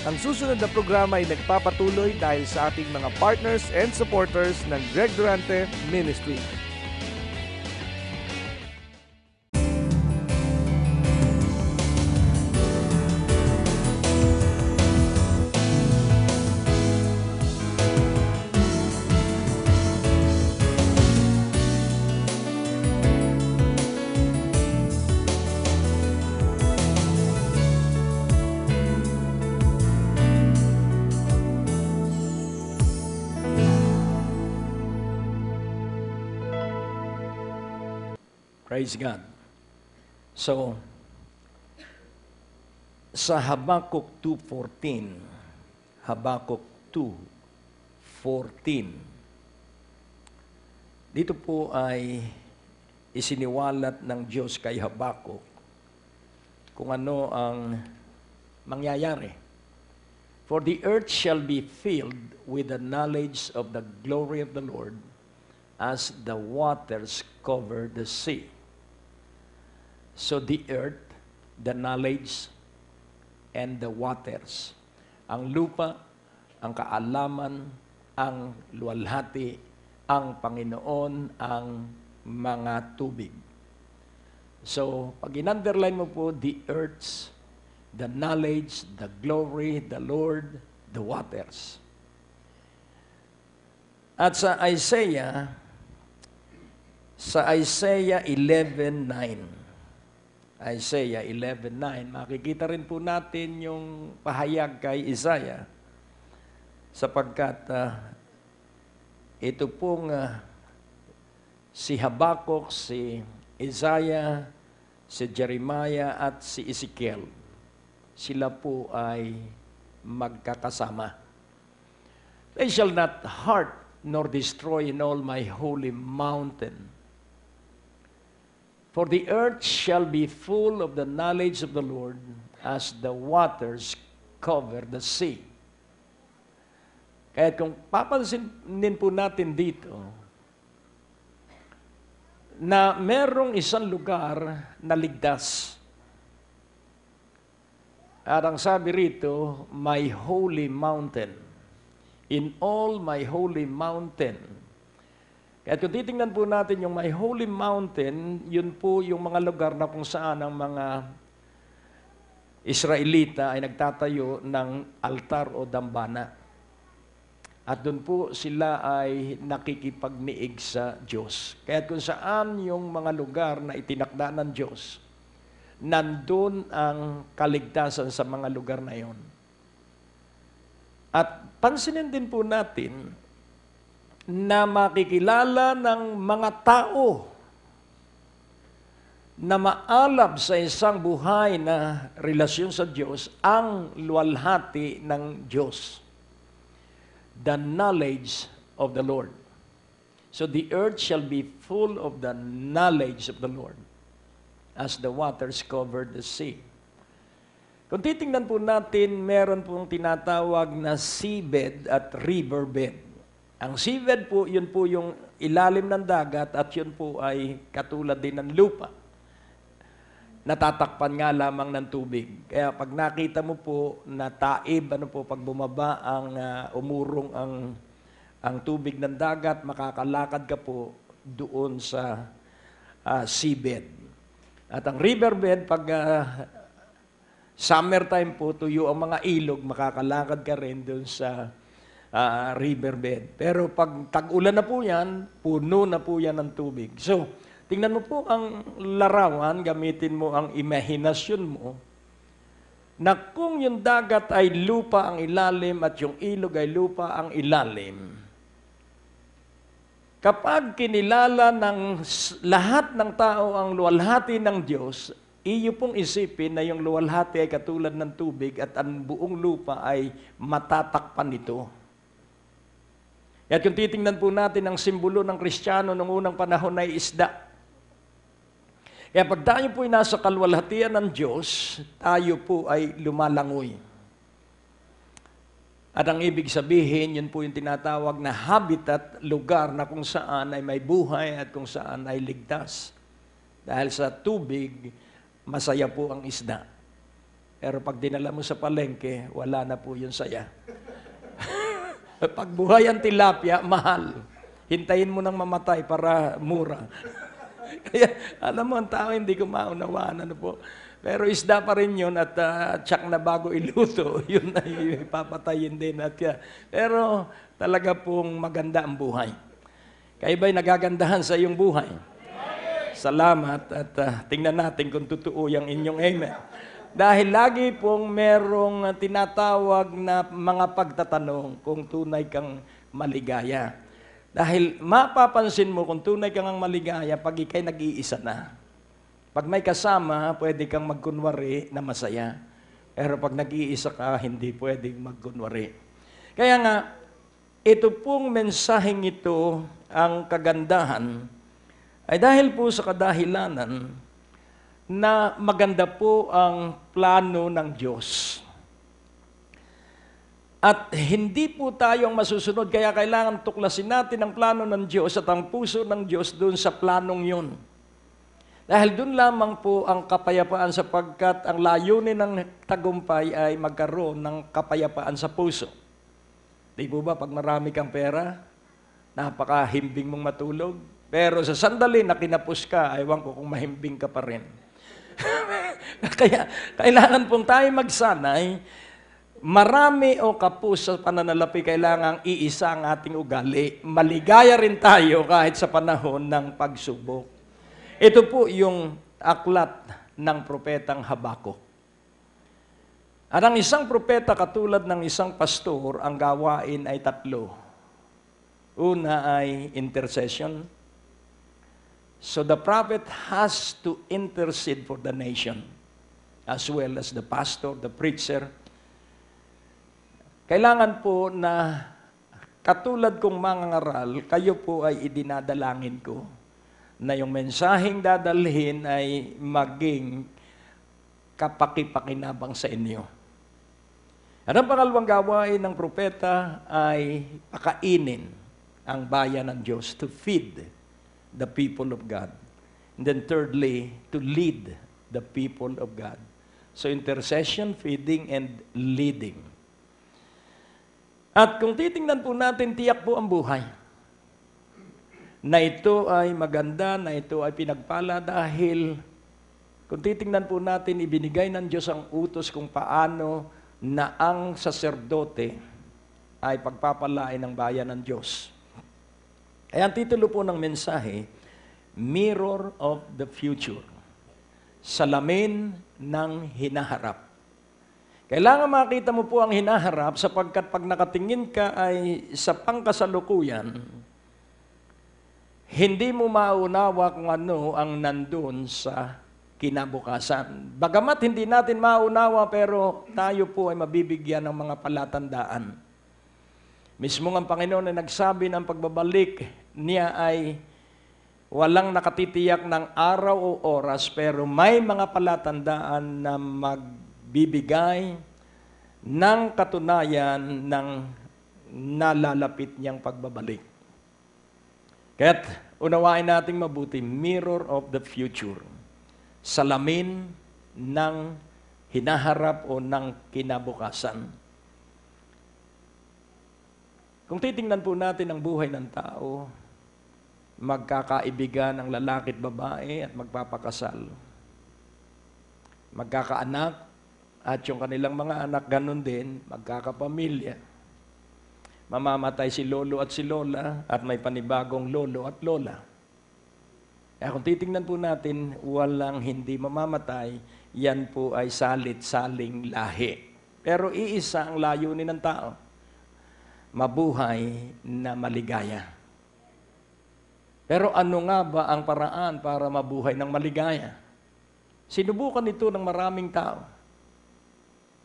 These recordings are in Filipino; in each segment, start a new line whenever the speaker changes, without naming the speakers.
Ang susunod na programa ay nagpapatuloy dahil sa ating mga partners and supporters ng Greg Durante Ministry.
Praise God. So, sa Habakkuk 2:14, Habakkuk 2:14, dito po ay isiniwalat ng Diyos kay Habakkuk kung ano ang mangyayari. For the earth shall be filled with the knowledge of the glory of the Lord as the waters cover the sea. So the earth, the knowledge, and the waters. Ang lupa, ang kaalaman, ang luwalhati, ang Panginoon, ang mga tubig. So, pag in-underline mo po, the earths, the knowledge, the glory, the Lord, the waters. At sa Isaiah 11:9, Isaiah 11:9, makikita rin po natin yung pahayag kay Isaiah sapagkat ito pong si Habakkuk, si Isaiah, si Jeremiah at si Ezekiel, sila po ay magkakasama. They shall not hurt nor destroy in all my holy mountain. For the earth shall be full of the knowledge of the Lord as the waters cover the sea. Kaya kung papansinin po natin dito, na merong isang lugar na ligtas. At ang sabi rito, my holy mountain. In all my holy mountain. Kaya kung titingnan po natin yung my holy mountain, yun po yung mga lugar na kung saan ang mga Israelita ay nagtatayo ng altar o dambana. At doon po sila ay nakikipagniig sa Diyos. Kaya kung saan yung mga lugar na itinakda ng Diyos, nandun ang kaligtasan sa mga lugar na yon. At pansinin din po natin na makikilala ng mga tao na maalab sa isang buhay na relasyon sa Diyos ang luwalhati ng Diyos. The knowledge of the Lord. So the earth shall be full of the knowledge of the Lord as the waters cover the sea. Kung titingnan po natin, meron pong tinatawag na seabed at riverbed. Ang seabed po, yun po yung ilalim ng dagat at yun po ay katulad din ng lupa. Natatakpan nga lamang ng tubig. Kaya pag nakita mo po na taib, pag bumaba umurong ang tubig ng dagat, makakalakad ka po doon sa seabed. At ang riverbed, pag summertime po, tuyo ang mga ilog, makakalakad ka rin doon sa riverbed. Pero pag tag-ulan na po yan, puno na po yan ng tubig. So, tingnan mo po ang larawan, gamitin mo ang imahinasyon mo, na kung yung dagat ay lupa ang ilalim at yung ilog ay lupa ang ilalim, kapag kinilala ng lahat ng tao ang luwalhati ng Diyos, iyo pong isipin na yung luwalhati ay katulad ng tubig at ang buong lupa ay matatakpan nito. At kung titingnan po natin ang simbolo ng Kristiyano noong unang panahon ay isda. Kaya pag tayo po ay nasa kalwalhatian ng Diyos, tayo po ay lumalangoy. At ang ibig sabihin, yun po yung tinatawag na habitat, lugar na kung saan ay may buhay at kung saan ay ligtas. Dahil sa tubig, masaya po ang isda. Pero pag dinala mo sa palengke, wala na po yung saya. Pag buhay ang tilapia, mahal. Hintayin mo nang mamatay para mura. Kaya, alam mo, ang tao hindi ko maunawaan. Ano po. Pero isda pa rin yun at tsak na bago iluto, yun ay papatayin din. Pero talaga pong maganda ang buhay. Kayo ba'y nagagandahan sa iyong buhay? Salamat at tingnan natin kung totoo yung inyong amen. Dahil lagi pong merong tinatawag na mga pagtatanong kung tunay kang maligaya. Dahil mapapansin mo kung tunay kang maligaya pag ikay nag-iisa na. Pag may kasama, pwede kang magkunwari na masaya. Pero pag nag-iisa ka, hindi pwedeng magkunwari. Kaya nga, ito pong mensaheng ito, ang kagandahan, ay dahil po sa kadahilanan na maganda po ang plano ng Diyos. At hindi po tayo ang masusunod, kaya kailangan tuklasin natin ang plano ng Diyos at ang puso ng Diyos doon sa planong yun. Dahil doon lamang po ang kapayapaan sapagkat ang layunin ng tagumpay ay magkaroon ng kapayapaan sa puso. Di po ba pag marami kang pera, napakahimbing mong matulog? Pero sa sandali na kinapos ka, aywan ko kung mahimbing ka pa rin. Kaya kailangan pong tayo magsanay, marami o kapos sa pananalapi, kailangang iisa ang ating ugali. Maligaya rin tayo kahit sa panahon ng pagsubok. Ito po yung aklat ng propetang Habakuk. At ang isang propeta katulad ng isang pastor, ang gawain ay tatlo. Una ay intercession. So the prophet has to intercede for the nation, as well as the pastor, the preacher. Kailangan po na katulad kong mga ngaral, kayo po ay idinadalangin ko na yung mensaheng dadalhin ay maging kapakipakinabang sa inyo. At ang pangalawang gawain ng propeta ay pakainin ang bayan ng Diyos, to feed the people of God. And then thirdly, to lead the people of God. So intercession, feeding, and leading. At kung titingnan po natin, tiyak po ang buhay. Na ito ay maganda, na ito ay pinagpala dahil kung titingnan po natin, ibinigay ng Diyos ang utos kung paano na ang saserdote ay pagpapalain ng bayan ng Diyos. Kaya ang titulo po ng mensahe, Mirror of the Future. Salamin ng hinaharap. Kailangan makita mo po ang hinaharap sapagkat pag nakatingin ka ay sa pangkasalukuyan, hindi mo maunawa kung ano ang nandun sa kinabukasan. Bagamat hindi natin maunawa pero tayo po ay mabibigyan ng mga palatandaan. Mismo ang Panginoon ay nagsabi ng pagbabalik niya ay walang nakatitiyak ng araw o oras pero may mga palatandaan na magbibigay ng katunayan ng nalalapit niyang pagbabalik. Kaya't unawain nating mabuti, mirror of the future. Salamin ng hinaharap o ng kinabukasan. Kung titingnan po natin ang buhay ng tao, magkakaibigan ang lalaki at babae at magpapakasal. Magkakaanak at yung kanilang mga anak ganun din, magkakapamilya. Mamamatay si lolo at si lola at may panibagong lolo at lola. Kaya kung titingnan po natin, walang hindi mamamatay, yan po ay salit-saling lahi. Pero iisa ang layunin ng tao. Mabuhay na maligaya. Pero ano nga ba ang paraan para mabuhay ng maligaya? Sinubukan ito ng maraming tao.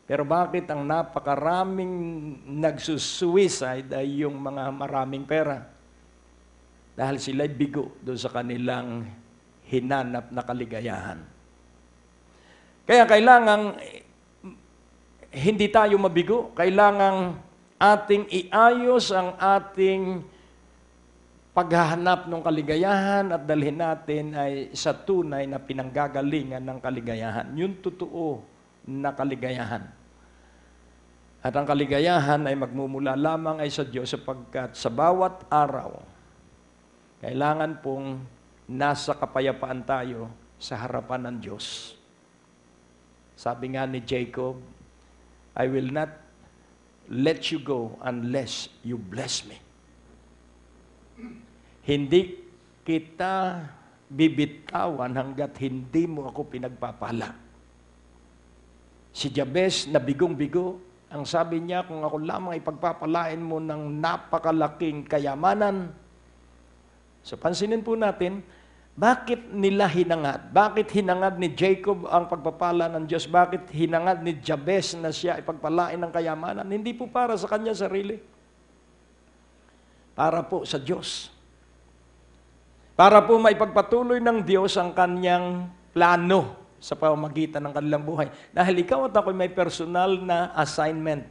Pero bakit ang napakaraming nagsusuicide ay yung mga maraming pera? Dahil sila'y bigo doon sa kanilang hinanap na kaligayahan. Kaya kailangang hindi tayo mabigo, kailangang ating iayos ang ating paghahanap ng kaligayahan at dalhin natin ay sa tunay na pinanggagalingan ng kaligayahan. Yung totoo na kaligayahan. At ang kaligayahan ay magmumula lamang ay sa Diyos sapagkat sa bawat araw, kailangan pong nasa kapayapaan tayo sa harapan ng Diyos. Sabi nga ni Jacob, I will not let you go unless you bless me. Hindi kita bibitawan hanggat hindi mo ako pinagpapala. Si Jabez na bigong-bigo, ang sabi niya, kung ako lamang ipagpapalain mo ng napakalaking kayamanan. So pansinin po natin, bakit nila hinangad? Bakit hinangad ni Jacob ang pagpapala ng Diyos? Bakit hinangad ni Jabez na siya ipagpalain ng kayamanan? Hindi po para sa kanya sarili. Para po sa Diyos. Para po maipagpatuloy ng Diyos ang kanyang plano sa pamamagitan ng kanilang buhay. Dahil ikaw at ako may personal na assignment.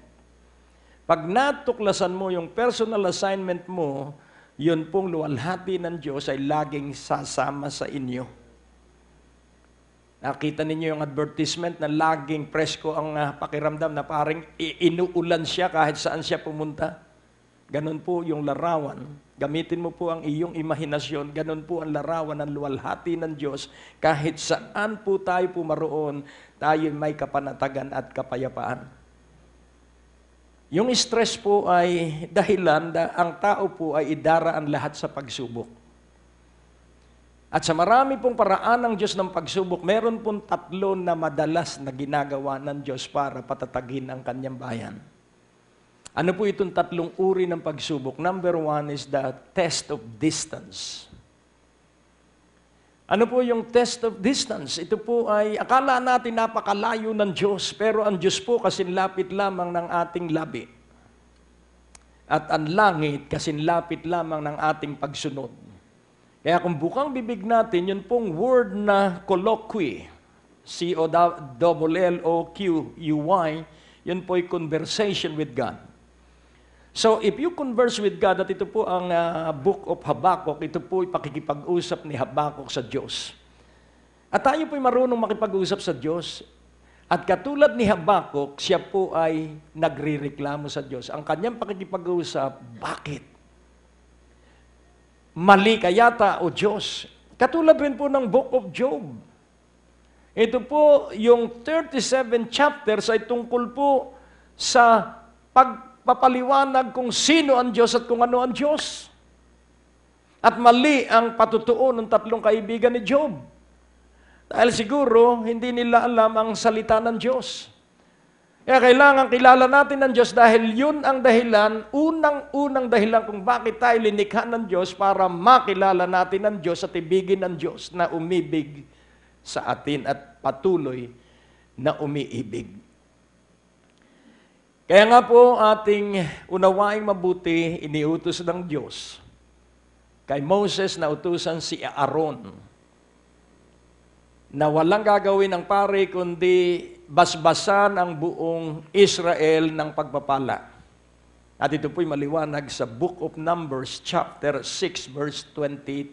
Pag natuklasan mo yung personal assignment mo, yun pong luwalhati ng Diyos ay laging sasama sa inyo. Nakita ninyo yung advertisement na laging presko ang pakiramdam na parang inuulan siya kahit saan siya pumunta. Ganon po yung larawan. Gamitin mo po ang iyong imahinasyon. Ganon po ang larawan ng luwalhati ng Diyos. Kahit saan po tayo pumaroon, tayo may kapanatagan at kapayapaan. Yung stress po ay dahilan na ang tao po ay idaraan lahat sa pagsubok. At sa marami pong paraan ng Diyos ng pagsubok, meron pong 3 na madalas na ginagawa ng Diyos para patatagin ang kanyang bayan. Ano po itong 3 uri ng pagsubok? Number 1 is the test of distance. Ano po yung test of distance? Ito po ay, akala natin napakalayo ng Diyos, pero ang Diyos po kasinlapit lamang ng ating labi. At ang langit kasinlapit lamang ng ating pagsunod. Kaya kung bukang bibig natin, yun pong word na colloquy, C-O-L-L-O-Q-U-Y, yun po ay conversation with God. So, if you converse with God, at ito po ang book of Habakkuk, ito po ay pakikipag-usap ni Habakkuk sa Diyos. At tayo po ay marunong makipag-usap sa Diyos. At katulad ni Habakkuk, siya po ay nagrireklamo sa Diyos. Ang kanyang pakikipag-usap, bakit? Mali ka yata, o Diyos. Katulad rin po ng book of Job. Ito po, yung 37 chapters ay tungkol po sa pagpapaliwanag kung sino ang Diyos at kung ano ang Diyos. At mali ang patutuo ng 3 kaibigan ni Job. Dahil siguro, hindi nila alam ang salita ng Diyos. Kaya kailangan kilala natin ang Diyos dahil yun ang dahilan, unang dahilan kung bakit tayo linikha ng Diyos para makilala natin ang Diyos at ibigin ng Diyos na umibig sa atin at patuloy na umiibig. Kaya nga po ating unawaing mabuti, iniutos ng Diyos kay Moses na utusan si Aaron na walang gagawin ng pare kundi basbasan ang buong Israel ng pagpapala. At ito po'y maliwanag sa Book of Numbers, chapter 6, verse 22.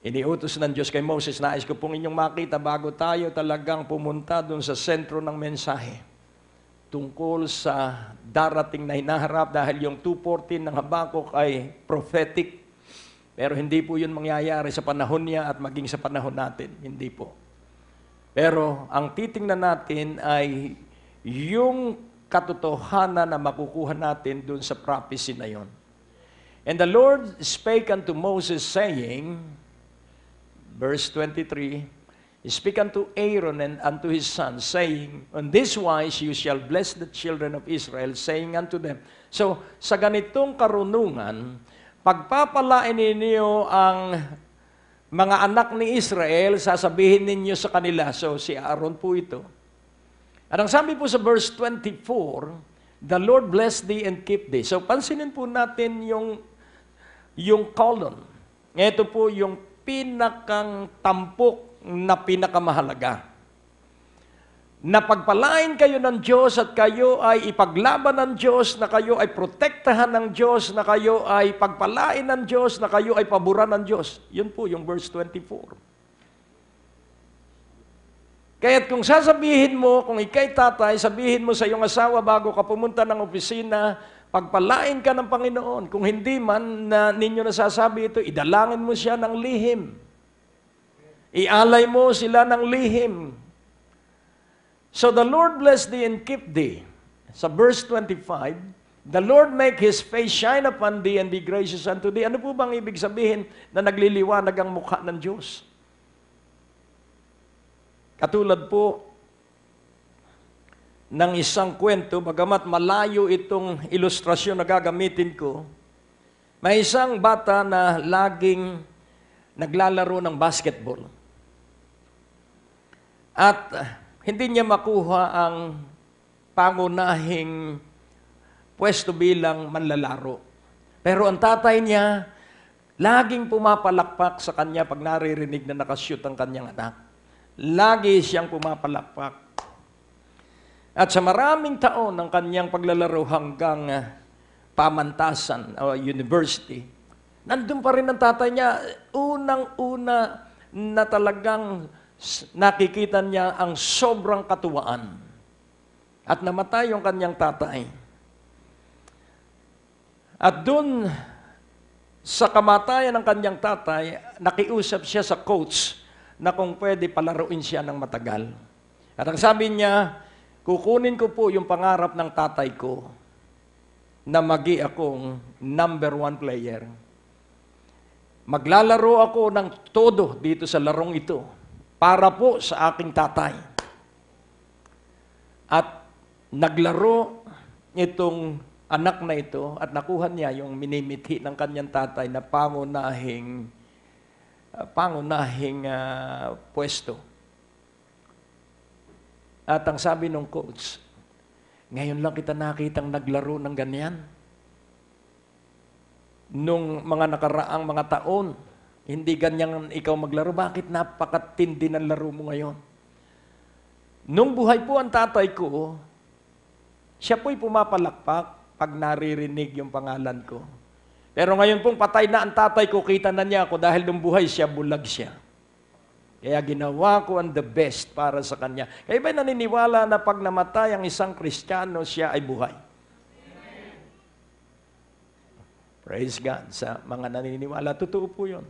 Iniutos ng Diyos kay Moses, nais ko pong inyong makita bago tayo talagang pumunta doon sa sentro ng mensahe tungkol sa darating na hinaharap dahil yung 2:14 ng Habakkuk ay prophetic. Pero hindi po yun mangyayari sa panahon niya at maging sa panahon natin. Hindi po. Pero ang titingnan natin ay yung katotohanan na makukuha natin dun sa prophecy na yon. And the Lord spake unto Moses saying, verse 23, Speak unto Aaron and unto his sons, saying, On this wise you shall bless the children of Israel, saying unto them. So, sa ganitong karunungan, pagpapalain ninyo ang mga anak ni Israel, sasabihin ninyo sa kanila. So, si Aaron po ito. At ang sabi po sa verse 24, The Lord bless thee and keep thee. So, pansinin po natin yung colon. Ito po yung pinakang tampok na pinakamahalaga. Na pagpalain kayo ng Diyos at kayo ay ipaglaban ng Diyos, na kayo ay protektahan ng Diyos, na kayo ay pagpalain ng Diyos, na kayo ay paboran ng Diyos. Yun po yung verse 24. Kaya't kung sasabihin mo, kung ikay tatay, sabihin mo sa iyong asawa bago ka pumunta ng opisina, pagpalain ka ng Panginoon. Kung hindi man na ninyo nasasabi ito, idalangin mo siya ng lihim. Ialay mo sila ng lihim. So the Lord bless thee and keep thee. Sa verse 25, the Lord make His face shine upon thee and be gracious unto thee. Ano po bang ibig sabihin na nagliliwanag ang mukha ng Diyos? Katulad po ng isang kwento, bagamat malayo itong ilustrasyon na gagamitin ko, may isang bata na laging naglalaro ng basketball. At hindi niya makuha ang pangunahing pwesto bilang manlalaro. Pero ang tatay niya, laging pumapalakpak sa kanya pag naririnig na nakashoot ang kanyang anak. Lagi siyang pumapalakpak. At sa maraming taon ng kanyang paglalaro hanggang pamantasan o university, nandun pa rin ang tatay niya. Unang-una na talagang nakikita niya ang sobrang katuwaan. At namatay yung kanyang tatay. At dun sa kamatayan ng kanyang tatay, nakiusap siya sa coach na kung pwede palaruin siya ng matagal. At ang sabi niya, kukunin ko po yung pangarap ng tatay ko na magi akong number 1 player. Maglalaro ako ng todo dito sa larong ito para po sa aking tatay. At naglaro itong anak na ito at nakuha niya yung minimithi ng kanyang tatay na pangunahing pwesto. At ang sabi ng coach, ngayon lang kita nakitang naglaro ng ganyan. Nung mga nakaraang mga taon, hindi ganyan ikaw maglaro. Bakit napakatindi ng laro mo ngayon? Nung buhay po ang tatay ko, siya po'y pumapalakpak pag naririnig yung pangalan ko. Pero ngayon pong patay na ang tatay ko, kita na niya ako dahil nung buhay siya, bulag siya. Kaya ginawa ko ang the best para sa kanya. Kaya ba'y naniniwala na pag namatay ang isang Kristiyano, siya ay buhay? Amen. Praise God sa mga naniniwala. Totoo po yun.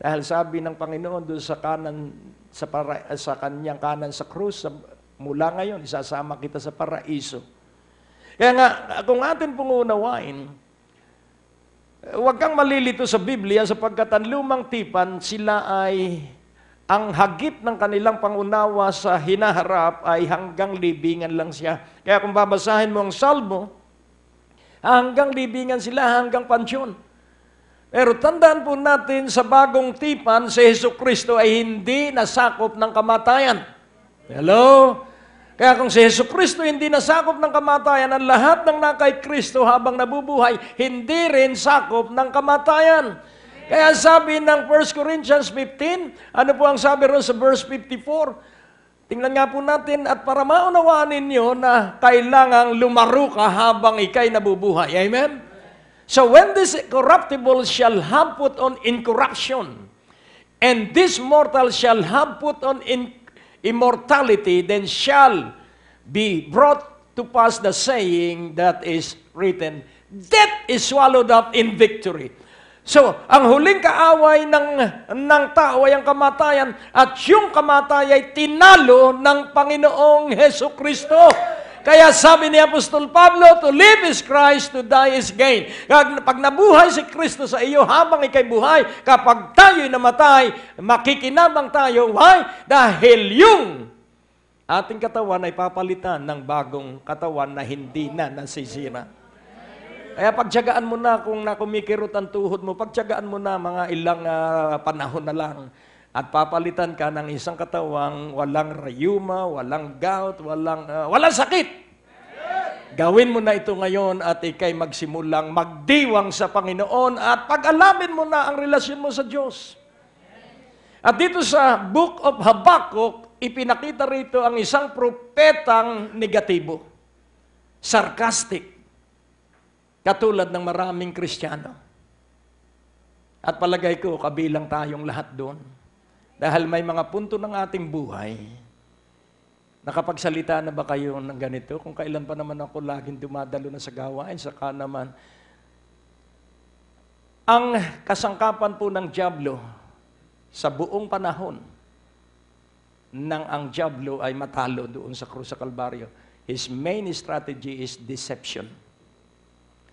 Dahil sabi ng Panginoon doon sa kanan, sa kanyang kanan sa krus, mula ngayon, isasama kita sa paraiso. Kaya nga, kung atin pong unawain, huwag kang malilito sa Biblia sapagkat ang lumang tipan, sila ay ang hagip ng kanilang pangunawa sa hinaharap ay hanggang libingan lang siya. Kaya kung babasahin mo ang Salmo, hanggang libingan sila, hanggang pansyon. Pero tandaan po natin sa bagong tipan, si Jesucristo ay hindi nasakop ng kamatayan. Hello? Kaya kung si Jesucristo hindi nasakop ng kamatayan, ang lahat ng nakay Kristo habang nabubuhay, hindi rin sakop ng kamatayan. Kaya sabi ng 1 Corinthians 15, ano po ang sabi ron sa verse 54? Tingnan nga po natin, at para maunawaan ninyo na kailangang lumaro ka habang ikay nabubuhay. Amen? So when this corruptible shall have put on incorruption, and this mortal shall have put on immortality, then shall be brought to pass the saying that is written, death is swallowed up in victory. So, ang huling kaaway ng tao ay ang kamatayan, at yung kamatayan ay tinalo ng Panginoong Hesukristo. Kaya sabi ni Apostol Pablo, to live is Christ, to die is gain. Pag nabuhay si Kristo sa iyo habang ikay buhay, kapag tayo'y namatay, makikinabang tayo. Why? Dahil yung ating katawan ay papalitan ng bagong katawan na hindi na nasisira. Kaya pagtiyagaan mo na kung nakumikirot ang tuhod mo, pagtiyagaan mo na mga ilang panahon na lang. At papalitan ka ng isang katawang walang rayuma, walang gout, walang sakit. Gawin mo na ito ngayon at ikay magsimulang magdiwang sa Panginoon at pag-alamin mo na ang relasyon mo sa Diyos. At dito sa Book of Habakkuk, ipinakita rito ang isang propetang negatibo. Sarcastic. Katulad ng maraming Kristiyano. At palagay ko, kabilang tayong lahat doon. Dahil may mga punto ng ating buhay Nakapagsalita na ba kayo ng ganito? Kung kailan pa naman ako laging dumadalo na sa gawain, saka naman. Ang kasangkapan po ng dyablo sa buong panahon nang ang dyablo ay matalo doon sa krus sa Kalbaryo, his main strategy is deception.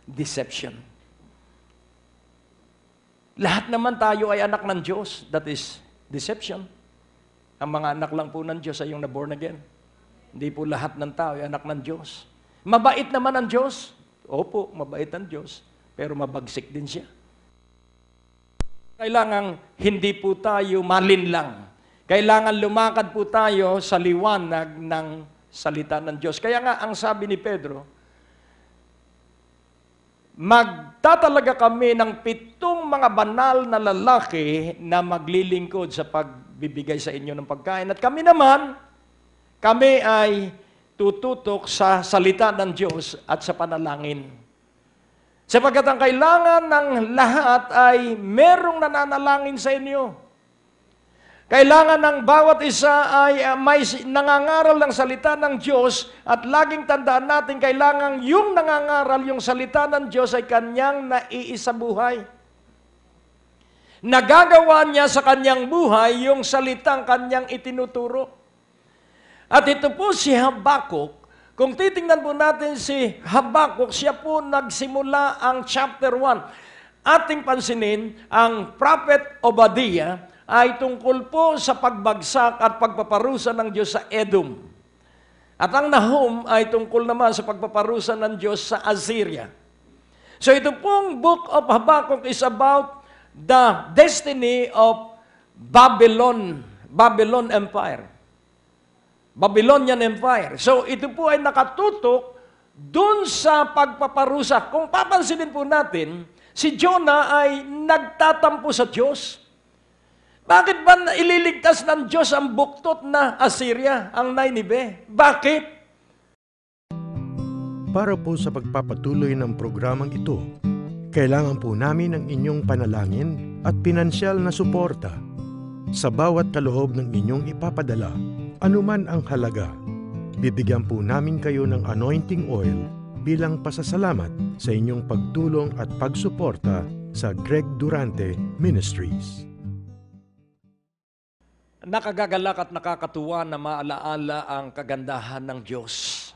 Deception. Lahat naman tayo ay anak ng Diyos. That is deception. Ang mga anak lang po ng Diyos ay yung na-born again. Hindi po lahat ng tao ay anak ng Diyos. Mabait naman ang Diyos. Opo, mabait ang Diyos. Pero mabagsik din siya. Kailangan hindi po tayo malinlang. Kailangan lumakad po tayo sa liwanag ng salita ng Diyos. Kaya nga, ang sabi ni Pedro, magtatalaga kami ng 7 mga banal na lalaki na maglilingkod sa pagbibigay sa inyo ng pagkain. At kami naman, kami ay tututok sa salita ng Diyos at sa panalangin. Sapagkat ang kailangan ng lahat ay merong nananalangin sa inyo. Kailangan ng bawat isa ay may nangangaral ng salita ng Diyos at laging tandaan natin kailangan yung nangangaral, yung salita ng Diyos ay kanyang naiisabuhay. Nagagawa niya sa kanyang buhay yung salitang kanyang itinuturo. At ito po si Habakuk. Kung titingnan po natin si Habakuk, siya po nagsimula ang chapter 1. Ating pansinin, ang Prophet Obadiah ay tungkol po sa pagbagsak at pagpaparusa ng Diyos sa Edom. At ang Nahum ay tungkol naman sa pagpaparusa ng Diyos sa Assyria. So ito pong book of Habakkuk is about the destiny of Babylon Empire. Babylonian Empire. So ito po ay nakatutok dun sa pagpaparusa. Kung papansinin po natin, si Jonah ay nagtatampo sa Diyos. Bakit ba ililigtas ng Diyos ang buktot na Assyria, ang Nineveh? Bakit?
Para po sa pagpapatuloy ng programang ito, kailangan po namin ang inyong panalangin at pinansyal na suporta. Sa bawat kaloob ng inyong ipapadala, anuman ang halaga, bibigyan po namin kayo ng anointing oil bilang pasasalamat sa inyong pagtulong at pagsuporta sa Greg Durante Ministries.
Nakagagalak at nakakatuwa na maalaala ang kagandahan ng Diyos.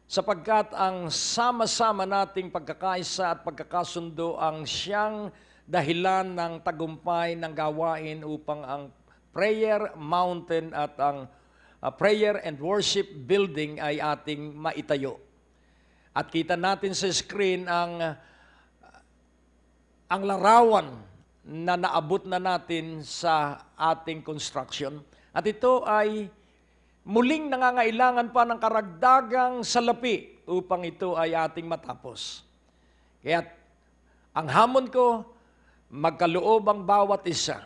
Sapagkat ang sama-sama nating pagkakaisa at pagkakasundo ang siyang dahilan ng tagumpay ng gawain upang ang Prayer Mountain at ang Prayer and Worship Building ay ating maitayo. At kita natin sa screen ang larawan na naabot na natin sa ating construction. At ito ay muling nangangailangan pa ng karagdagang salapi upang ito ay ating matapos. Kaya ang hamon ko, magkaloob ang bawat isa.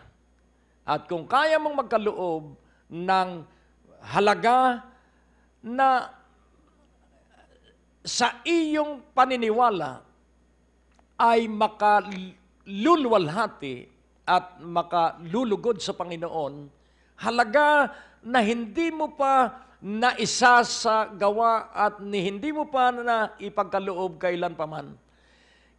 At kung kaya mong magkaloob ng halaga na sa iyong paniniwala ay makaluluwalhati at makalulugod sa Panginoon, halaga na hindi mo pa naisa sa gawa at hindi mo pa na ipagkaloob kailan paman.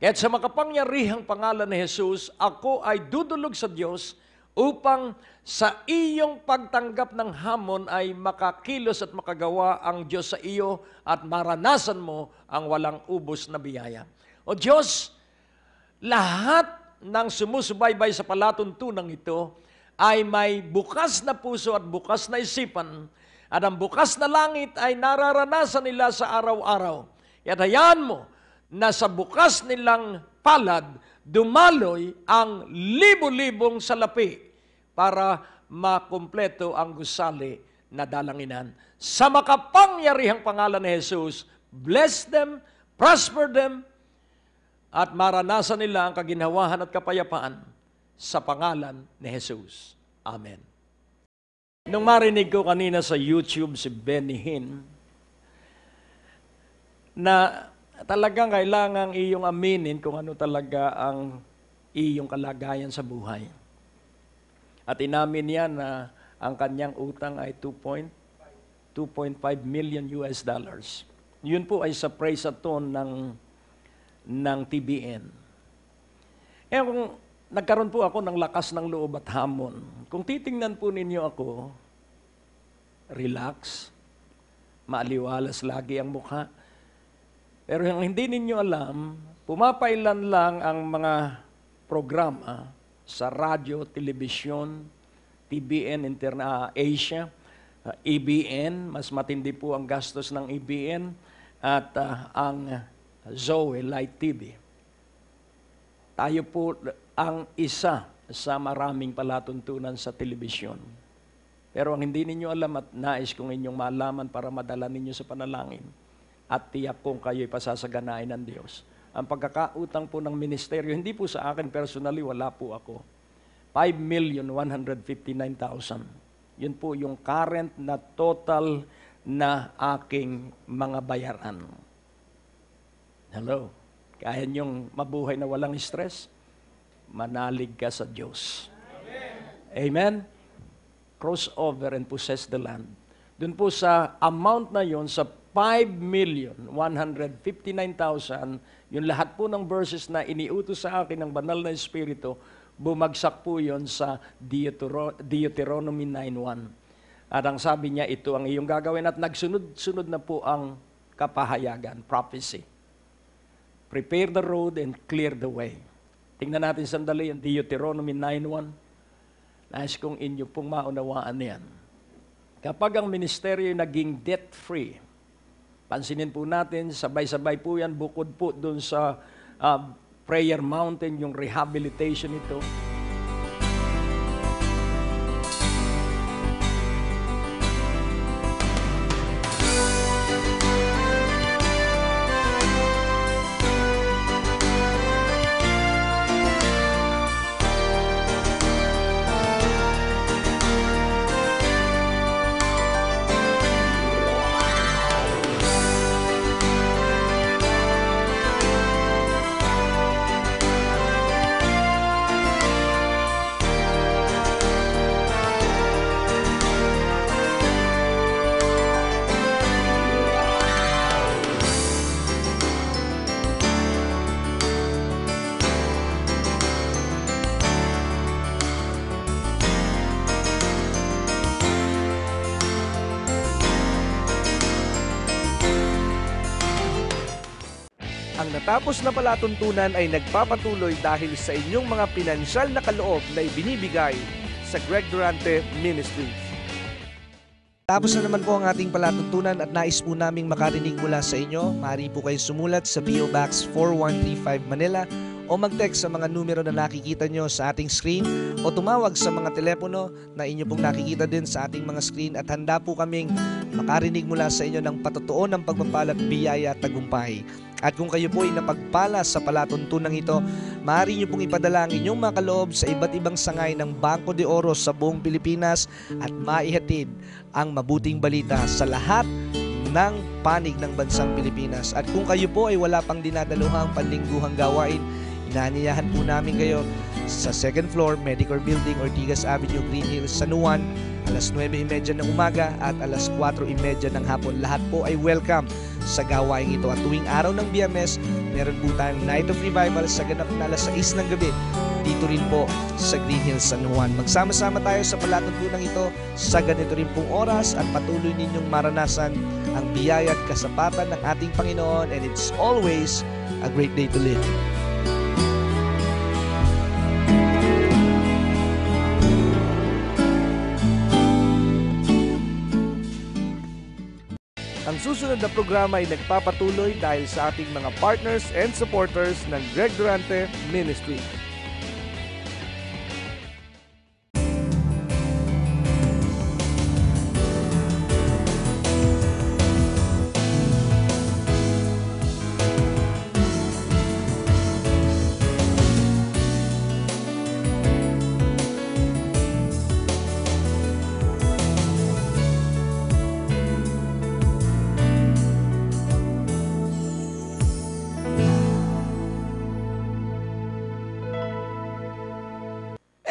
Kaya't sa makapangyarihang pangalan ni Jesus, ako ay dudulog sa Diyos upang sa iyong pagtanggap ng hamon ay makakilos at makagawa ang Diyos sa iyo at maranasan mo ang walang ubos na biyaya. O Diyos, lahat ng sumusubaybay sa palatuntunang ito ay may bukas na puso at bukas na isipan at ang bukas na langit ay nararanasan nila sa araw-araw. At hayaan mo na sa bukas nilang palad, dumaloy ang libo-libong salapi para makumpleto ang gusali na dalanginan. Sa makapangyarihang pangalan ni Jesus, bless them, prosper them, at maranasan nila ang kaginhawahan at kapayapaan sa pangalan ni Jesus. Amen. Nung marinig ko kanina sa YouTube si Benny Hinn, na talagang kailangang iyong aminin kung ano talaga ang iyong kalagayan sa buhay. At inamin niya na ang kanyang utang ay 2.5 2.5 million US dollars. Yun po ay sa praise-a-thon ng TBN. Kung nagkaroon po ako ng lakas ng loob at hamon, kung titingnan po ninyo ako, relax, maaliwalas lagi ang mukha. Pero yung hindi ninyo alam, pumapailan lang ang mga programa sa radyo, telebisyon, TBN, Asia, EBN, mas matindi po ang gastos ng EBN, at ang Zoe Light TV. Tayo po ang isa sa maraming palatuntunan sa telebisyon. Pero ang hindi ninyo alam at nais kong inyong malaman para madala ninyo sa panalangin at tiyak kong kayo'y pasasaganain ng Diyos. Ang pagkakautang po ng ministeryo, hindi po sa akin personally, wala po ako. 5,159,000. Yun po yung current na total na aking mga bayaran. Hello? Kaya niyong mabuhay na walang stress? Manalig ka sa Diyos. Amen? Cross over and possess the land. Doon po sa amount na yon, sa 5,159,000, yung lahat po ng verses na iniutos sa akin ng banal na Espiritu, bumagsak po yon sa Deuteronomy 9:1. At ang sabi niya, ito ang iyong gagawin, at nagsunod-sunod na po ang kapahayagan, prophecy. Prepare the road and clear the way. Tingnan natin sandali ang Deuteronomy 9:1. Nais kong inyo pong maunawaan yan. Kapag ang ministeryo ay naging debt-free, pansinin po natin, sabay-sabay po yan, bukod po dun sa prayer mountain, yung rehabilitation ito.
Ang natapos na palatuntunan ay nagpapatuloy dahil sa inyong mga pinansyal na kaloob na ibinibigay sa Greg Durante Ministries. Tapos na naman po ang ating palatuntunan at nais po naming makarinig mula sa inyo. Maaari po kayo sumulat sa PO Box 4135 Manila o mag-text sa mga numero na nakikita nyo sa ating screen o tumawag sa mga telepono na inyo pong nakikita din sa ating mga screen, at handa po kaming makarinig mula sa inyo ng patotoo ng pagpapala at biyaya at tagumpay. At kung kayo po ay napagpala sa palatuntunan ito, maaari nyo pong ipadala ang inyong mga kaloob sa iba't ibang sangay ng Bangko de Oro sa buong Pilipinas at maihatid ang mabuting balita sa lahat ng panig ng bansang Pilipinas. At kung kayo po ay wala pang dinadaluhang panlingguhang gawain, inaanyayahan po namin kayo sa second floor, Medicare Building, Ortigas Avenue, Green Hills, San Juan, alas 9:30 ng umaga at alas 4:30 ng hapon. Lahat po ay welcome sa gawain ito. At tuwing araw ng Biyernes, meron po tayong Night of Revival sa ganap na alas 6 ng gabi dito rin po sa Green Hills, San Juan. Magsama-sama tayo sa palatuntunan ito sa ganito rin pong oras at patuloy ninyong maranasan ang biyaya at kasapatan ng ating Panginoon, and it's always a great day to live. Ang susunod na programa ay nagpapatuloy dahil sa ating mga partners and supporters ng Greg Durante Ministry.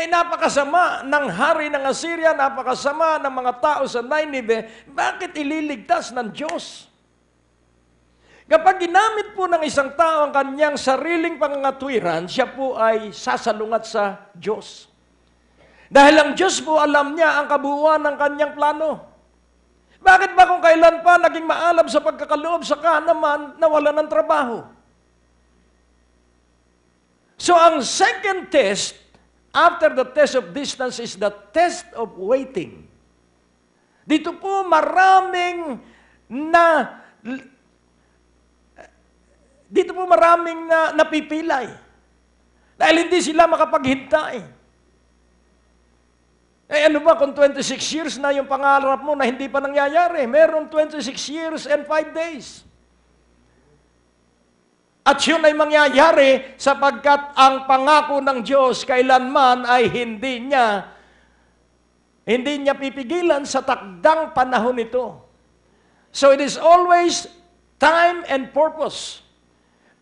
napakasama ng hari ng Assyria, napakasama ng mga tao sa Nineveh. Bakit ililigtas ng Diyos? Kapag ginamit po ng isang tao ang kanyang sariling pangangatwiran, siya po ay sasalungat sa Diyos. Dahil ang Diyos po alam niya ang kabuuan ng kanyang plano. Bakit ba kung kailan pa naging maalab sa pagkakaloob, saka naman nawala ng trabaho? So ang second test, after the test of distance, is the test of waiting. Dito po maraming napipilay. Dahil hindi sila makapaghintay. Ano ba kung 26 years na yung pangarap mo na hindi pa nangyayari? Meron 26 years and 5 days. At yun ay mangyayari sapagkat ang pangako ng Diyos kailanman ay hindi niya pipigilan sa takdang panahon nito. So it is always time and purpose.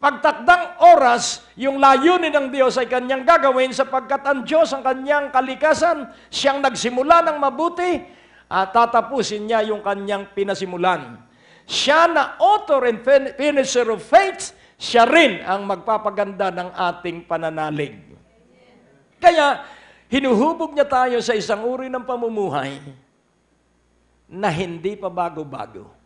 Pagtakdang oras, yung layunin ng Diyos ay kanyang gagawin sapagkat ang Diyos, ang kanyang kalikasan, siyang nagsimula ng mabuti at tatapusin niya yung kanyang pinasimulan. Siya na author and finisher of faith, siya rin ang magpapaganda ng ating pananalig. Kaya, hinuhubog niya tayo sa isang uri ng pamumuhay na hindi pa bago-bago.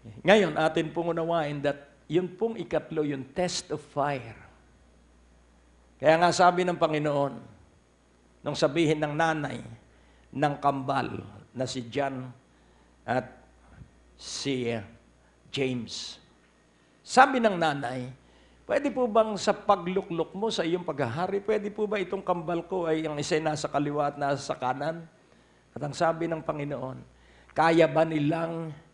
Ngayon, atin pong unawain that yun pong ikatlo, yung test of fire. Kaya nga sabi ng Panginoon, nung sabihin ng nanay ng kambal na si John at si James, sabi ng nanay, pwede po bang sa pagluklok mo sa iyong paghahari, pwede po ba itong kambal ko ay ang isa nasa kaliwa at nasa kanan? At ang sabi ng Panginoon, kaya ba nilang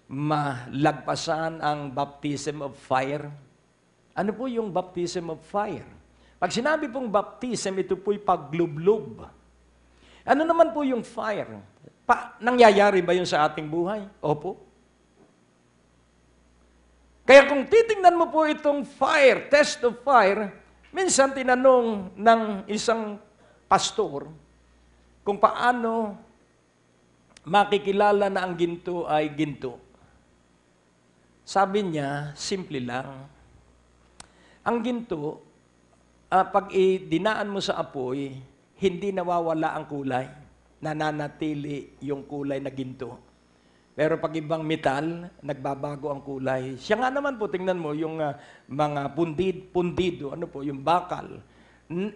malagpasan ang baptism of fire? Ano po yung baptism of fire? Pag sinabi pong baptism, ito po'y paglublob. Ano naman po yung fire? Nangyayari ba yun sa ating buhay? Opo. Kaya kung titingnan mo po itong fire, test of fire, minsan tinanong ng isang pastor kung paano makikilala na ang ginto ay ginto. Sabi niya, simple lang. Ang ginto, pag dinaan mo sa apoy, hindi nawawala ang kulay. Nananatili yung kulay na ginto. Pero pag ibang metal, nagbabago ang kulay. Siya nga naman po, tingnan mo, yung mga pundido, ano po, yung bakal.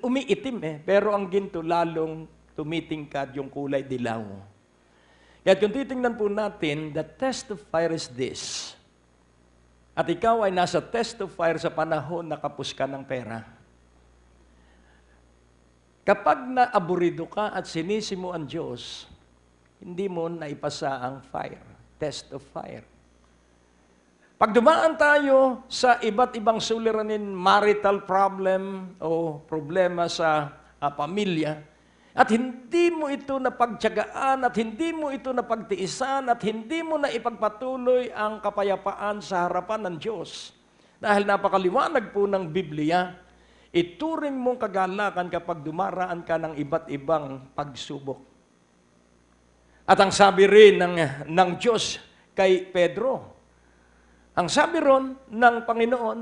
Umiitim pero ang ginto lalong tumitingkad yung kulay dilaw. Kaya kung titingnan po natin, the test of fire is this. At ikaw ay nasa test of fire sa panahon na kapos ka ng pera. Kapag naaburido ka at sinisi mo ang Diyos, hindi mo naipasa ang fire, test of fire. Pag dumaan tayo sa iba't ibang suliranin, marital problem o problema sa pamilya, at hindi mo ito napagtiyagaan, at hindi mo ito napagtiisan, at hindi mo na ipagpatuloy ang kapayapaan sa harapan ng Diyos. Dahil napakaliwanag po ng Biblia, ituring mong kagalakan kapag dumaraan ka ng iba't ibang pagsubok. At ang sabi rin ng Diyos kay Pedro, ang sabi ron ng Panginoon,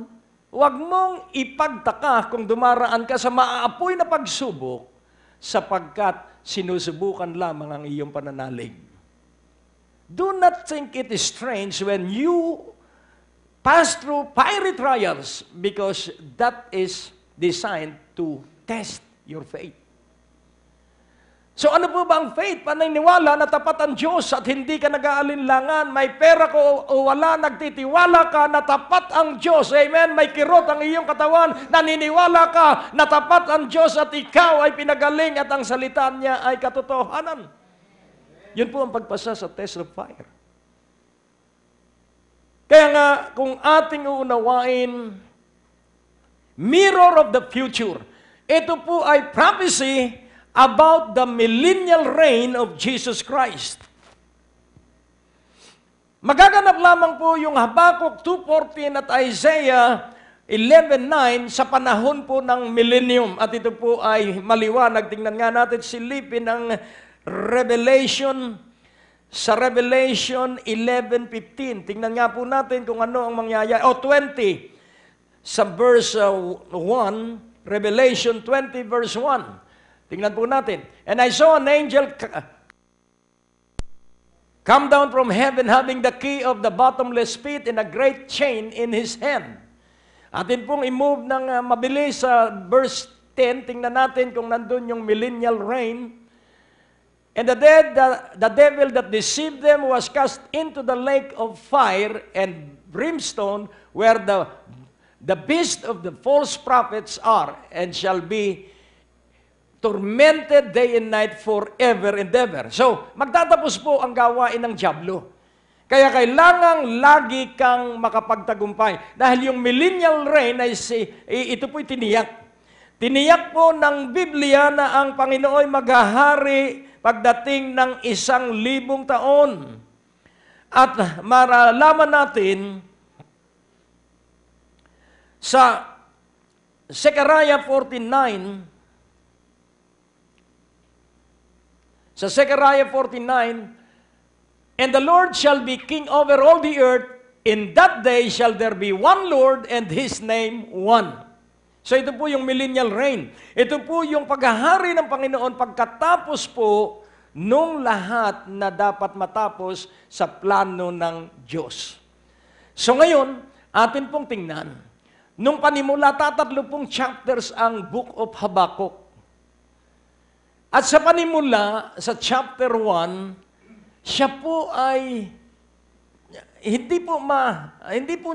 huwag mong ipagtaka kung dumaraan ka sa maaapoy na pagsubok, sapagkat sinusubukan lamang ang iyong pananalig. Do not think it is strange when you pass through fiery trials, because that is designed to test your faith. So ano po ba ang faith? Paniniwala na tapat ang Diyos at hindi ka nag-aalinlangan. May pera ko o wala, nagtitiwala ka na tapat ang Diyos. Amen? May kirot ang iyong katawan. Naniniwala ka na tapat ang Diyos at ikaw ay pinagaling at ang salita niya ay katotohanan. Yun po ang pagpasa sa test of fire. Kaya nga, kung ating uunawain, mirror of the future, ito po ay prophecy about the millennial reign of Jesus Christ. Magaganap lamang po yung Habakkuk 2:14 at Isaiah 11:9 sa panahon po ng millennium. At ito po ay maliwanag. Tingnan nga natin, silipin ang Revelation. Sa Revelation 11:15. Tingnan nga po natin kung ano ang mangyayari. 20. Sa verse 1, Revelation 20 verse 1. Tingnan po natin. And I saw an angel come down from heaven having the key of the bottomless pit and a great chain in his hand. Atin pong i-move ng mabilis sa verse 10. Tingnan natin kung nandun yung millennial reign. And the devil that deceived them was cast into the lake of fire and brimstone, where the beast of the false prophets are, and shall be tormented day and night forever and ever. So, magtatapos po ang gawain ng dyablo. Kaya kailangang lagi kang makapagtagumpay. Dahil yung millennial reign ay ito po'y tiniyak. Tiniyak po ng Biblia na ang Panginoon ay maghahari pagdating ng 1,000 taon. At maralaman natin sa Zechariah 49, and the Lord shall be king over all the earth, in that day shall there be one Lord and His name one. So ito po yung millennial reign. Ito po yung paghahari ng Panginoon pagkatapos po nung lahat na dapat matapos sa plano ng Diyos. So ngayon, atin pong tingnan. Nung panimula, 30 chapters ang Book of Habakkuk. At sa panimula, sa chapter 1, siya po ay hindi po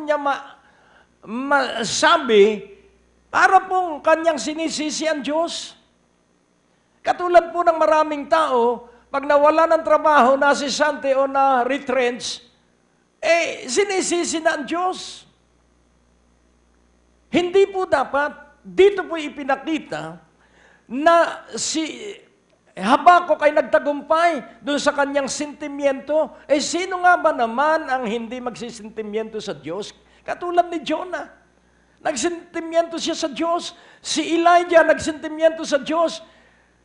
niya masabi para pong kanyang sinisisi ang Diyos. Katulad po ng maraming tao, pag nawala ng trabaho, nasisante o na-retrench, sinisisi na ang Diyos. Hindi po dapat, dito po ipinakita na si Habakuk ay nagtagumpay doon sa kanyang sentimiento. Sino nga ba naman ang hindi magsisentimiento sa Diyos? Katulad ni Jonah. Nagsentimiento siya sa Diyos. Si Elijah nagsentimiento sa Diyos.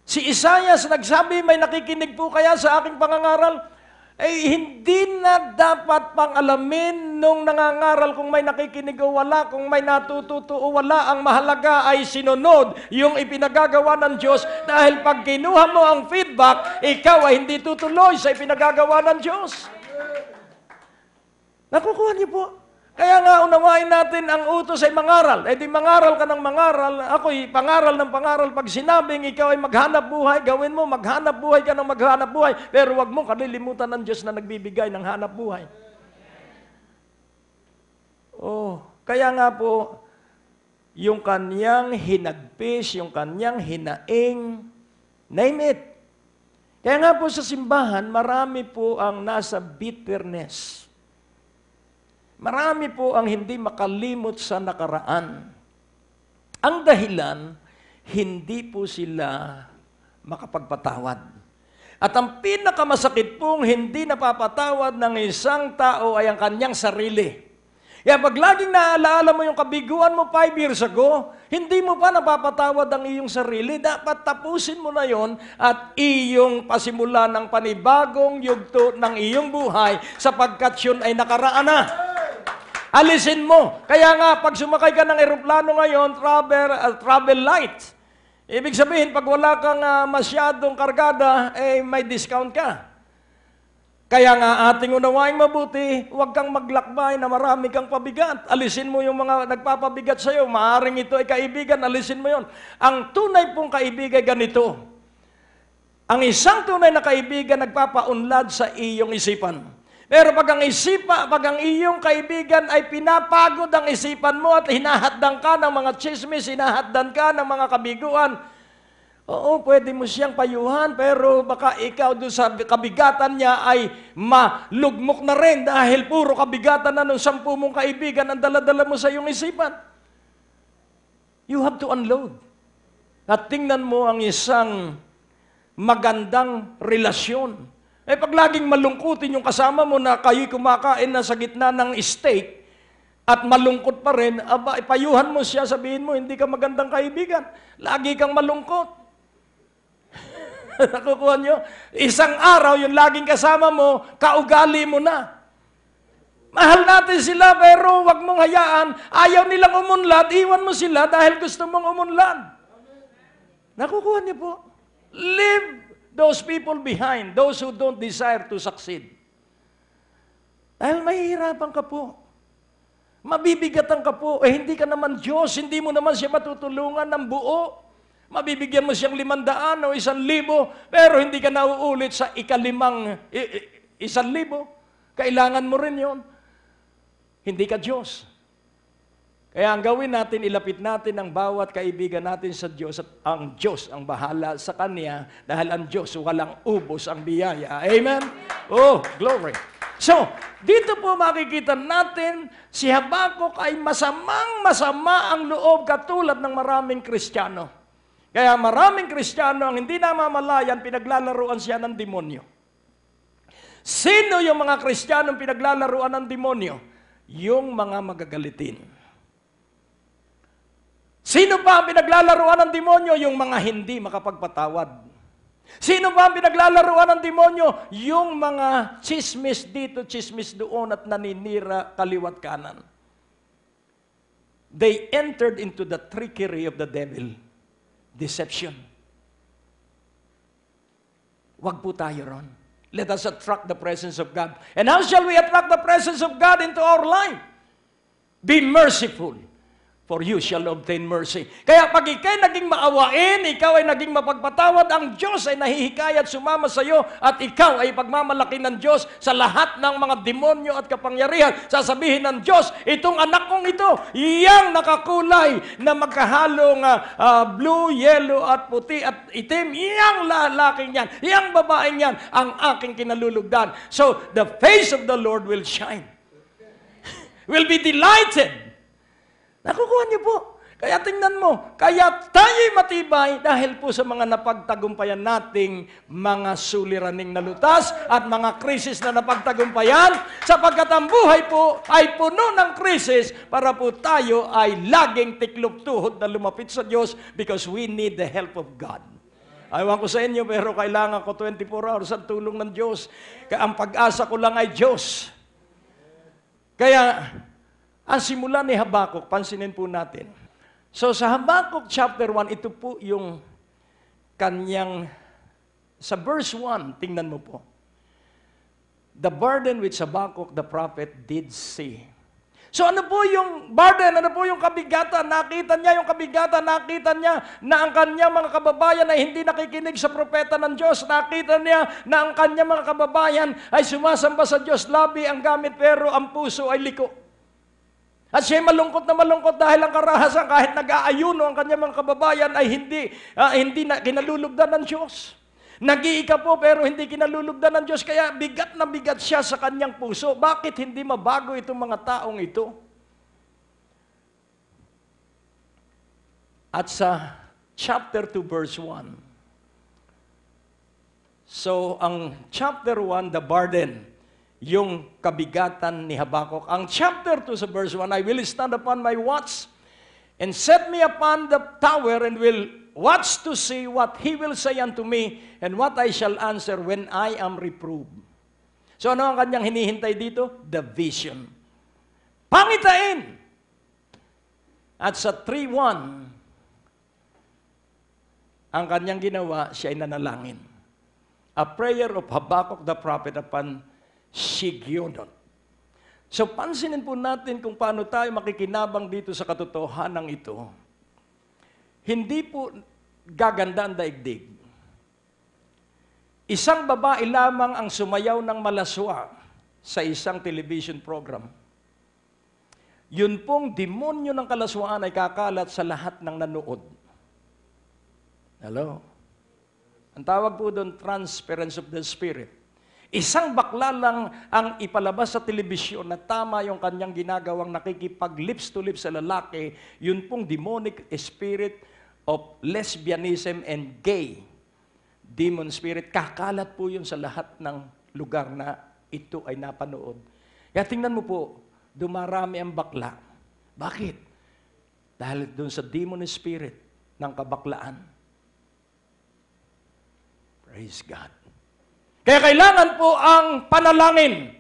Si Isaias nagsabi, may nakikinig po kaya sa aking pangangaral? Hindi na dapat pang alamin nung nangangaral kung may nakikinig o wala, kung may natututo o wala. Ang mahalaga ay sinunod yung ipinagagawa ng Diyos, dahil pag kinuha mo ang feedback, ikaw ay hindi tutuloy sa ipinagagawa ng Diyos. Nakukuha niyo po? Kaya nga, unawain natin ang utos ay mangaral. Di mangaral ka ng mangaral. Ako'y pangaral ng pangaral. Pag sinabing ikaw ay maghanap buhay, gawin mo, maghanap buhay ka ng maghanap buhay. Pero wag mo kalilimutan ng Diyos na nagbibigay ng hanap buhay. Kaya nga po, yung kanyang hinagpis, yung kanyang hinaing, name it. Kaya nga po sa simbahan, marami po ang nasa bitterness. Marami po ang hindi makalimot sa nakaraan. Ang dahilan, hindi po sila makapagpatawad. At ang pinakamasakit pong hindi napapatawad ng isang tao ay ang kanyang sarili. Kaya pag laging naalaala mo yung kabiguan mo 5 years ago, hindi mo pa napapatawad ang iyong sarili. Dapat tapusin mo na yon at iyong pasimula ng panibagong yugto ng iyong buhay, sapagkat yun ay nakaraan na. Alisin mo. Kaya nga, pag sumakay ka ng eroplano ngayon, travel light. Ibig sabihin, pag wala kang masyadong kargada, may discount ka. Kaya nga, ating unawaing mabuti, huwag kang maglakbay na marami kang pabigat. Alisin mo yung mga nagpapabigat sa'yo. Maaring ito ay kaibigan, alisin mo yon. Ang tunay pong kaibigan ganito. Ang isang tunay na kaibigan nagpapaunlad sa iyong isipan. Pero pag ang iyong kaibigan ay pinapagod ang isipan mo at hinahaddan ka ng mga chismis, hinahaddan ka ng mga kabiguan, pwede mo siyang payuhan, pero baka ikaw doon sa kabigatan niya ay malugmok na rin dahil puro kabigatan na ng 10 mong kaibigan ang dala-dala mo sa iyong isipan. You have to unload. At tingnan mo ang isang magandang relasyon. Pag laging malungkutin yung kasama mo na kayo'y kumakain na sa gitna ng steak, at malungkot pa rin, aba, ipayuhan mo siya, sabihin mo, hindi ka magandang kaibigan. Lagi kang malungkot. Nakukuha nyo? Isang araw, yung laging kasama mo, kaugali mo na. Mahal natin sila, pero wag mong hayaan. Ayaw nilang umunlad, iwan mo sila dahil gusto mong umunlad. Nakukuha niyo po? Leave those people behind, those who don't desire to succeed. Dahil mahihirapan ka po. Mabibigatan ka po. Hindi ka naman Diyos, hindi mo naman siya matutulungan ng buo. Mabibigyan mo siyang 500 o 1,000, pero hindi ka nauulit sa ika-5, 1,000. Kailangan mo rin yon. Hindi ka Diyos. Kaya ang gawin natin, ilapit natin ang bawat kaibigan natin sa Diyos at ang Diyos ang bahala sa Kanya dahil ang Diyos walang ubos ang biyaya. Amen? Oh, glory. So, dito po makikita natin, si Habakuk ay masamang-masama ang loob katulad ng maraming Kristiyano. Kaya maraming Kristiyano ang hindi namamalayan, pinaglalaruan siya ng demonyo. Sino yung mga Kristiyano pinaglalaruan ng demonyo? Yung mga magagalitin. Sino pa ang pinaglalaruan ng demonyo? Yung mga hindi makapagpatawad. Sino ba ang pinaglalaruan ng demonyo? Yung mga chismis dito, chismis doon at naninira kaliwat kanan. They entered into the trickery of the devil. Deception. Wag po tayo ron. Let us attract the presence of God. And how shall we attract the presence of God into our life? Be merciful, for you shall obtain mercy. Kaya pag ikay naging maawain, ikaw ay naging mapagpatawad, ang Diyos ay nahihikayat sumama sa iyo at ikaw ay pagmamalaki ng Diyos sa lahat ng mga demonyo at kapangyarihan. Sasabihin ng Diyos, itong anak kong ito, iyang nakakulay na magkahalong blue, yellow at puti at itim, iyang lalaking yan, iyang babaeng yan, ang aking kinalulugdan. So, the face of the Lord will shine. Will be delighted. Nakukuha niyo po. Kaya tingnan mo, kaya tayo'y matibay dahil po sa mga napagtagumpayan nating mga suliraning nalutas at mga krisis na napagtagumpayan, sapagkat ang buhay po ay puno ng krisis para po tayo ay laging tiklop tuhod na lumapit sa Diyos because we need the help of God. Ayaw ko sa inyo, pero kailangan ko 24 hours ang tulong ng Diyos. Kaya ang pag-asa ko lang ay Diyos. Kaya, ang simula ni Habakuk, pansinin po natin. So sa Habakuk chapter 1, ito po yung kanyang, sa verse 1, tingnan mo po. The burden which Habakuk the prophet did see. So ano po yung burden, ano po yung kabigatan? Nakita niya yung kabigatan, nakita niya na ang kanyang mga kababayan ay hindi nakikinig sa propeta ng Diyos. Nakita niya na ang kanyang mga kababayan ay sumasamba sa Diyos, labi ang gamit pero ang puso ay liko. At siya malungkot na malungkot dahil ang karahasan kahit nag-aayuno ang kanyang mga kababayan ay hindi na kinalulugdan ng Diyos. Nag-iika po pero hindi kinalulugdan ng Diyos, kaya bigat na bigat siya sa kanyang puso. Bakit hindi mabago itong mga taong ito? At sa chapter 2 verse 1. So ang chapter 1, the burden, yung kabigatan ni Habakuk. Ang chapter 2 sa verse 1, I will stand upon my watch and set me upon the tower and will watch to see what he will say unto me and what I shall answer when I am reproved. So ano ang kanyang hinihintay dito? The vision. Pangitain! At sa 3:1, ang kanyang ginawa, siya ay nanalangin. A prayer of Habakuk the prophet upon Shigionot. So pansinin po natin kung paano tayo makikinabang dito sa katotohanan ito. Hindi po gaganda ang daigdig. Isang babae lamang ang sumayaw ng malaswa sa isang television program. Yun pong demonyo ng kalaswaan ay kakalat sa lahat ng nanood. Hello? Ang tawag po doon, transference of the spirit. Isang bakla lang ang ipalabas sa telebisyon na tama yung kanyang ginagawang nakikipag-lips to lips sa lalaki, yun pong demonic spirit of lesbianism and gay demon spirit. Kakalat po yun sa lahat ng lugar na ito ay napanood. Kaya tingnan mo po, dumarami ang bakla. Bakit? Dahil doon sa demon spirit ng kabaklaan. Praise God. Kaya kailangan po ang panalangin.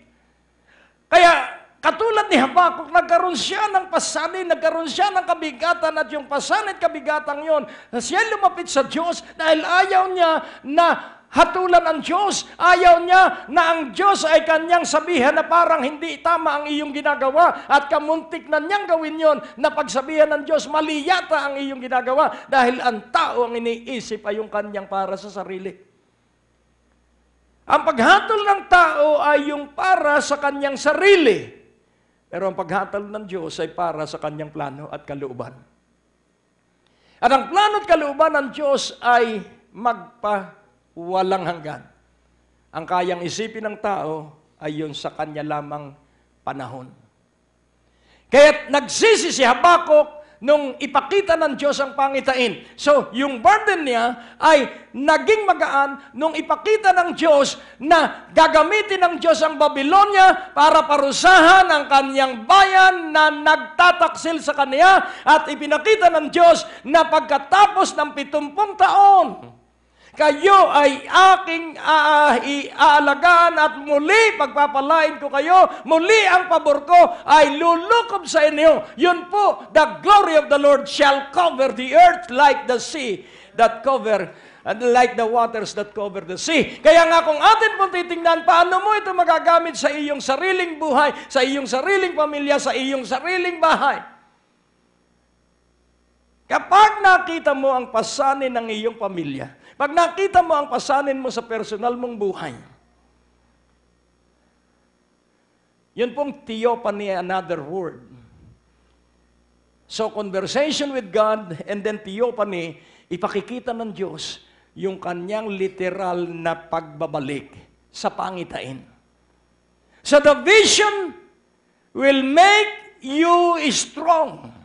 Kaya katulad ni Habakuk, nagkaroon siya ng pasanin, nagkaroon siya ng kabigatan at yung pasanin at kabigatan yon, siya lumapit sa Diyos dahil ayaw niya na hatulan ang Diyos. Ayaw niya na ang Diyos ay kanyang sabihan na parang hindi tama ang iyong ginagawa at kamuntik na niyang gawin yon na pagsabihan ng Diyos, mali yata ang iyong ginagawa dahil ang tao ang iniisip ay yung kanyang para sa sarili. Ang paghatol ng tao ay yung para sa kanyang sarili. Pero ang paghatol ng Diyos ay para sa kanyang plano at kalooban. At ang plano at kalooban ng Diyos ay magpawalang hanggan. Ang kayang isipin ng tao ay yun sa kanya lamang panahon. Kaya nagsisi si Habakuk nung ipakita ng Diyos ang pangitain. So, yung burden niya ay naging magaan nung ipakita ng Diyos na gagamitin ng Diyos ang Babylonia para parusahan ang kanyang bayan na nagtataksil sa kanya at ipinakita ng Diyos na pagkatapos ng 70 taon, kayo ay aking aalagaan at muli pagpapalain ko kayo. Muli ang pabor ko ay lulukob sa inyo. Yun po, the glory of the Lord shall cover the earth like the sea that cover, like the waters that cover the sea. Kaya nga kung atin pong titingnan, paano mo ito magagamit sa iyong sariling buhay, sa iyong sariling pamilya, sa iyong sariling bahay? Kapag nakita mo ang pasanin ng iyong pamilya, pag nakita mo ang pasanin mo sa personal mong buhay, yun pong theophany, another word. So, conversation with God and then theophany, ipakikita ng Diyos yung kanyang literal na pagbabalik sa pangitain. So, the vision will make you strong.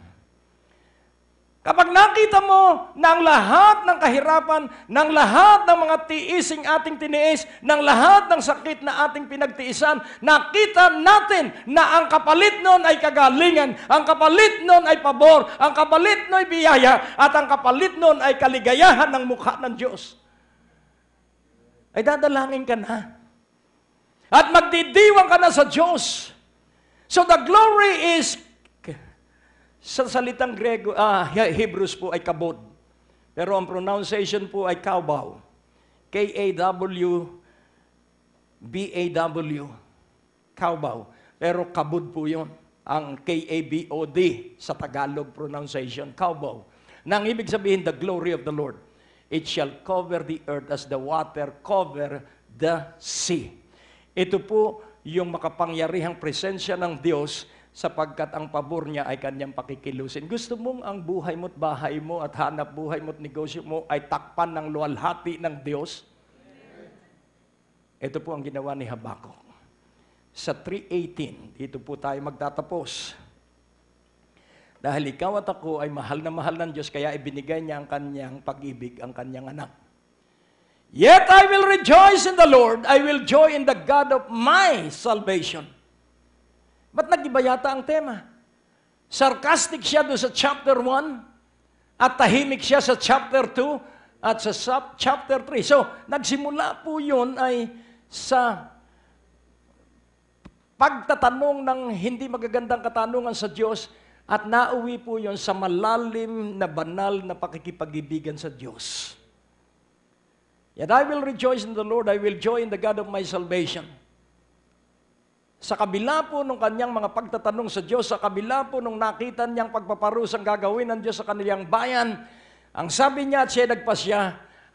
Kapag nakita mo na ang lahat ng kahirapan, ng lahat ng mga tiising ating tiniis, ng lahat ng sakit na ating pinagtiisan, nakita natin na ang kapalit nun ay kagalingan, ang kapalit nun ay pabor, ang kapalit nun ay biyaya, at ang kapalit nun ay kaligayahan ng mukha ng Diyos. Ay dadalangin ka na. At magdidiwang ka na sa Diyos. So the glory is, sa salitang Grego, Hebrews po ay kabod. Pero ang pronunciation po ay kaubaw. K-A-W-B-A-W. Kaubaw. Pero kabod po yun. Ang K-A-B-O-D sa Tagalog pronunciation. Kaubaw. Nang ibig sabihin, the glory of the Lord. It shall cover the earth as the water cover the sea. Ito po yung makapangyarihang presensya ng Diyos sapagkat ang pabor niya ay kanyang pakikilusin. Gusto mong ang buhay mo't bahay mo at hanap buhay mo't negosyo mo ay takpan ng luwalhati ng Diyos? Ito po ang ginawa ni Habakuk. Sa 3:18, dito po tayo magtatapos. Dahil ikaw at ako ay mahal na mahal ng Diyos, kaya ibinigay niya ang kanyang pag-ibig, ang kanyang anak. Yet I will rejoice in the Lord, I will joy in the God of my salvation. Ba't nag-iba yata ang tema? Sarcastic siya doon sa chapter 1 at tahimik siya sa chapter 2 at sa chapter 3. So, nagsimula po yun ay sa pagtatanong ng hindi magagandang katanungan sa Diyos at nauwi po yun sa malalim na banal na pakikipag-ibigan sa Diyos. Yet I will rejoice in the Lord, I will joy in the God of my salvation. Sa kabila po ng kanyang mga pagtatanong sa Diyos, sa kabila po nung nakita niyang pagpaparusang gagawin ng Diyos sa kanilang bayan, ang sabi niya at siya nagpasya,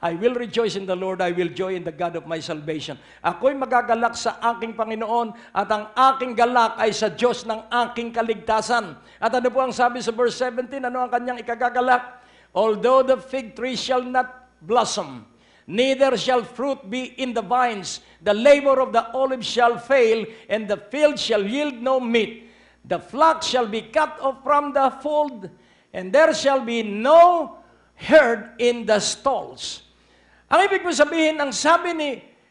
I will rejoice in the Lord, I will joy in the God of my salvation. Ako'y magagalak sa aking Panginoon at ang aking galak ay sa Diyos ng aking kaligtasan. At ano po ang sabi sa verse 17, ano ang kanyang ikagagalak? Although the fig tree shall not blossom, neither shall fruit be in the vines. The labor of the olive shall fail, and the field shall yield no meat. The flock shall be cut off from the fold, and there shall be no herd in the stalls. Ang ibig mo sabihin, ang sabi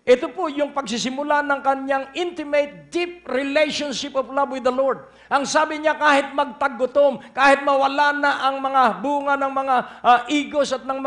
Ito po yung pagsisimula ng kanyang intimate, deep relationship of love with the Lord. Ang sabi niya, kahit magtagutom, kahit mawala na ang mga bunga ng mga igos at ng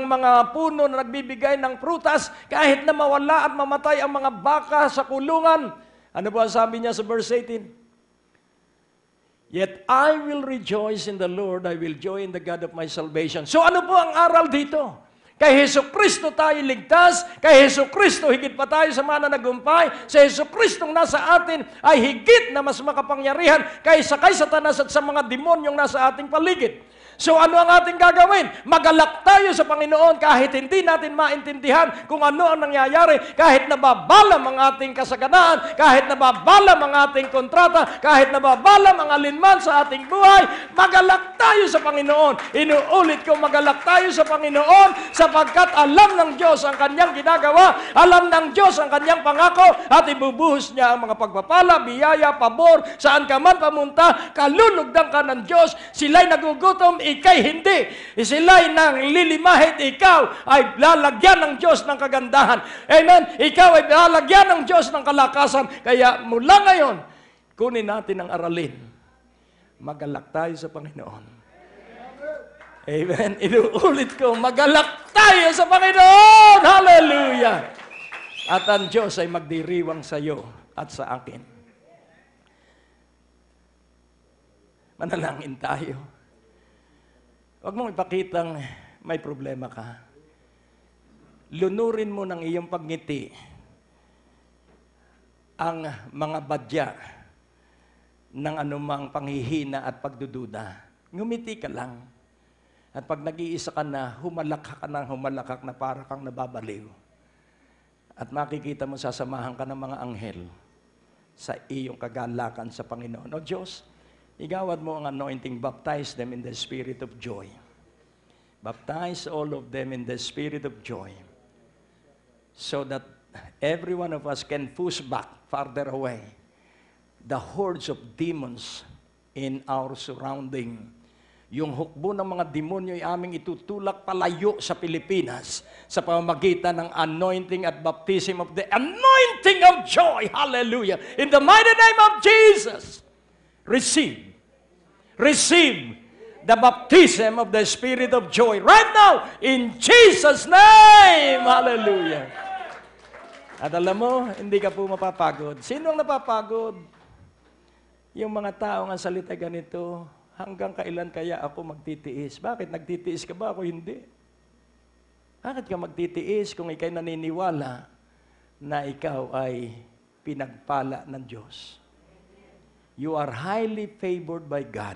mga puno na nagbibigay ng prutas, kahit na mawala at mamatay ang mga baka sa kulungan. Ano po ang sabi niya sa verse 18? Yet I will rejoice in the Lord, I will joy in the God of my salvation. So ano po ang aral dito? Kay Jesucristo tayo ligtas, kay Jesucristo higit pa tayo sa mananagumpay, sa Jesucristong nasa atin ay higit na mas makapangyarihan kaysa kay Satanas at sa mga demonyong nasa ating paligid. So ano ang ating gagawin? Magalak tayo sa Panginoon kahit hindi natin maintindihan kung ano ang nangyayari, kahit nababalam ang ating kasaganaan, kahit nababalam ang ating kontrata, kahit nababalam ang alinman sa ating buhay, magalak tayo sa Panginoon. Inuulit ko, magalak tayo sa Panginoon sapagkat alam ng Diyos ang kanyang ginagawa, alam ng Diyos ang kanyang pangako, at ibubuhos niya ang mga pagpapala, biyaya, pabor, saan ka man pamunta, kalulugdan ka ng Diyos. Sila'y nagugutom, ikay hindi. Sila'y nang lilimahit, ikaw ay lalagyan ng Diyos ng kagandahan. Amen? Ikaw ay lalagyan ng Diyos ng kalakasan. Kaya mula ngayon, kunin natin ang aralin. Magalak tayo sa Panginoon. Amen? Inuulit ko, magalak tayo sa Panginoon. Hallelujah! At ang Diyos ay magdiriwang sa iyo at sa akin. Manalangin tayo. Huwag mong ipakitang may problema ka. Lunurin mo ng iyong pagngiti ang mga badya ng anumang panghihina at pagdududa. Ngumiti ka lang. At pag nag-iisa ka na, humalakak na para kang nababaliw. At makikita mo, sasamahan ka ng mga anghel sa iyong kagalakan sa Panginoon. O Diyos, igawad mo ang anointing, baptize them in the spirit of joy. Baptize all of them in the spirit of joy. So that every one of us can push back farther away the hordes of demons in our surrounding. Yung hukbo ng mga demonyo ay aming itutulak palayo sa Pilipinas sa pamamagitan ng anointing at baptism of the anointing of joy. Hallelujah! In the mighty name of Jesus, receive the baptism of the Spirit of joy right now in Jesus' name. Hallelujah. At alam mo, hindi ka po mapapagod. Sino ang napapagod? Yung mga tao nga salita ganito, hanggang kailan kaya ako magtitiis? Bakit? Nagtitiis ka ba? Ako hindi. Bakit ka magtitiis kung ikay naniniwala na ikaw ay pinagpala ng Diyos? You are highly favored by God.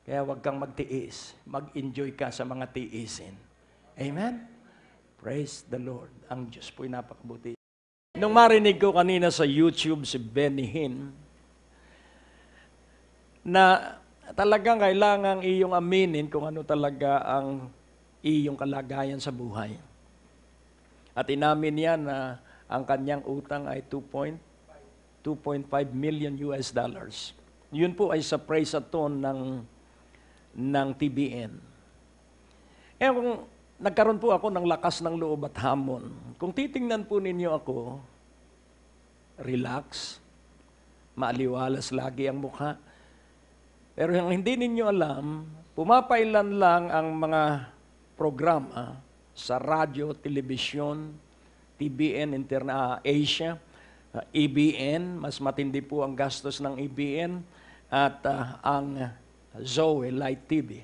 Kaya huwag kang magtiis. Mag-enjoy ka sa mga tiisin. Amen? Praise the Lord. Ang Diyos po'y napakabuti. Nung marinig ko kanina sa YouTube si Benny Hinn, na talagang kailangan iyong aminin kung ano talaga ang iyong kalagayan sa buhay. At inamin niya na ang kanyang utang ay 2.5 million US dollars. Yun po ay sa praise-a-thon ng TBN. Eh kung nagkaroon po ako ng lakas ng loob at hamon, kung titingnan po ninyo ako, relax, maaliwalas lagi ang mukha. Pero yung hindi ninyo alam, pumapailan lang ang mga programa sa radyo, telebisyon, TBN, Asia, EBN, mas matindi po ang gastos ng EBN, at ang Zoe Light TV.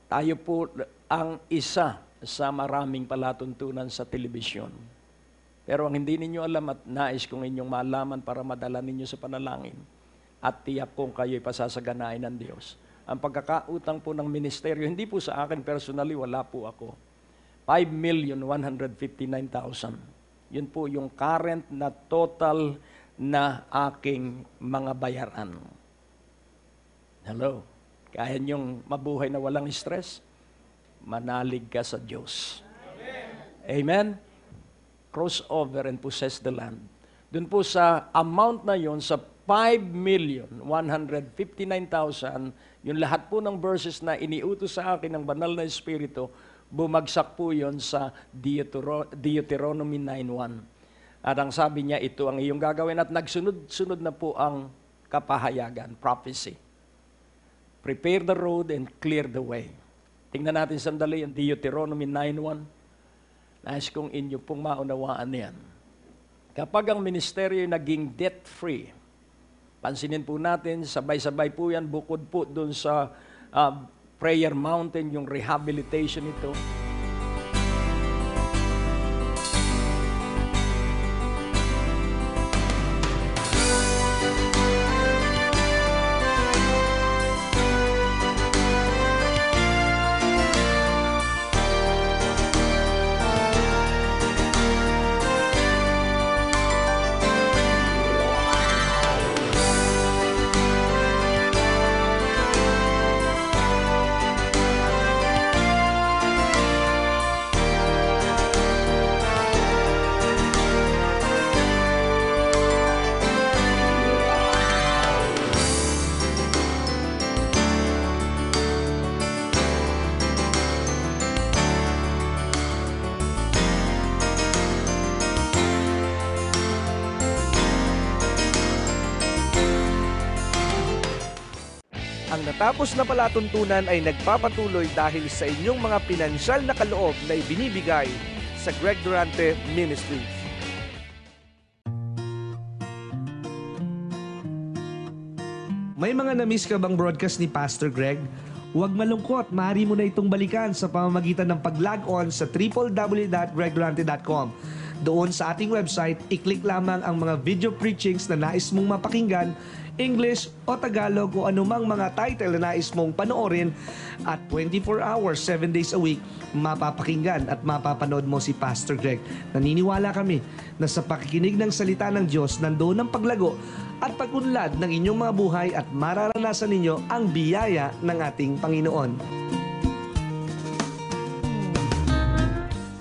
Tayo po ang isa sa maraming palatuntunan sa telebisyon. Pero ang hindi ninyo alam at nais kong inyong malaman para madala ninyo sa panalangin at tiyak kong kayo'y pasasaganain ng Diyos. Ang pagkakautang po ng ministeryo, hindi po sa akin personally, wala po ako. 5,159,000. Yun po yung current na total na aking mga bayaran. Hello? Kaya niyong mabuhay na walang stress? Manalig ka sa Diyos. Amen? Cross over and possess the land. Doon po sa amount na yun, sa 5,159,000, yung lahat po ng verses na iniutos sa akin ng banal na Espiritu, Bumagsak po yon sa Deuteronomy 9:1. At ang sabi niya, ito ang iyong gagawin. At nagsunod-sunod na po ang kapahayagan, prophecy. Prepare the road and clear the way. Tingnan natin sandali ang Deuteronomy 9:1. Nais kong inyo pong maunawaan yan. Kapag ang ministeryo ay naging debt-free, pansinin po natin, sabay-sabay po yan, bukod po doon sa Prayer Mountain, yung rehabilitation ito.
Ang natapos na palatuntunan ay nagpapatuloy dahil sa inyong mga pinansyal na kaloob na ibinibigay sa Greg Durante Ministries.
May mga na-miss ka bang broadcast ni Pastor Greg? Huwag malungkot, maaari mo na itong balikan sa pamamagitan ng pag-log on sa www.gregdurante.com. Doon sa ating website, i-click lamang ang mga video preachings na nais mong mapakinggan, English o Tagalog o anumang mga title na nais mong panoorin at 24 hours, 7 days a week, mapapakinggan at mapapanood mo si Pastor Greg. Naniniwala kami na sa pakikinig ng salita ng Diyos, nandoon ang paglago at pag-unlad ng inyong mga buhay at mararanasan ninyo ang biyaya ng ating Panginoon.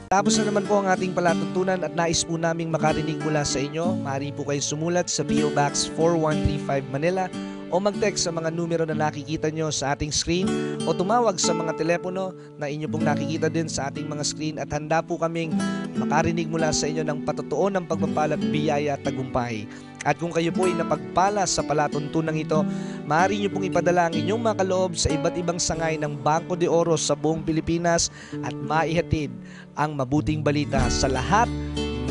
Tapos na naman po ang ating palatuntunan at nais po naming makarinig mula sa inyo. Maaari po kayo sumulat sa PO Box 4135 Manila o mag-text sa mga numero na nakikita nyo sa ating screen o tumawag sa mga telepono na inyo pong nakikita din sa ating mga screen at handa po kaming makarinig mula sa inyo ng patotoo ng pagpapala at biyaya at tagumpay. At kung kayo po ay napagpala sa palatuntunan ito, maaari nyo pong ipadala ang inyong mga kaloob sa iba't ibang sangay ng Bangko de Oro sa buong Pilipinas at maihatid ang mabuting balita sa lahat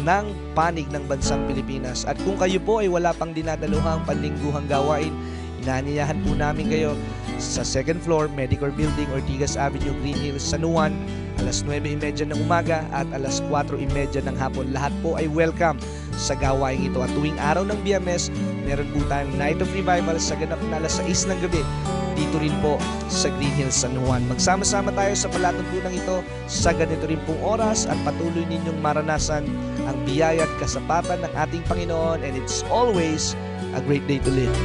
ng panig ng bansang Pilipinas. At kung kayo po ay wala pang dinadaluhang panlingguhang gawain, inaanyayahan po namin kayo sa second floor, Medicare Building, Ortigas Avenue, Green Hills, San Juan, alas 9:30 ng umaga at alas 4:30 ng hapon. Lahat po ay welcome sa gawain ito. At tuwing araw ng Biyernes, meron po tayong Night of Revival sa ganap na alas 6 ng gabi dito rin po sa Green Hills, San Juan. Magsama-sama tayo sa palatuntunan ito sa ganito rin pong oras at patuloy ninyong maranasan ang biyaya at kasapatan ng ating Panginoon, and it's always a great day to live.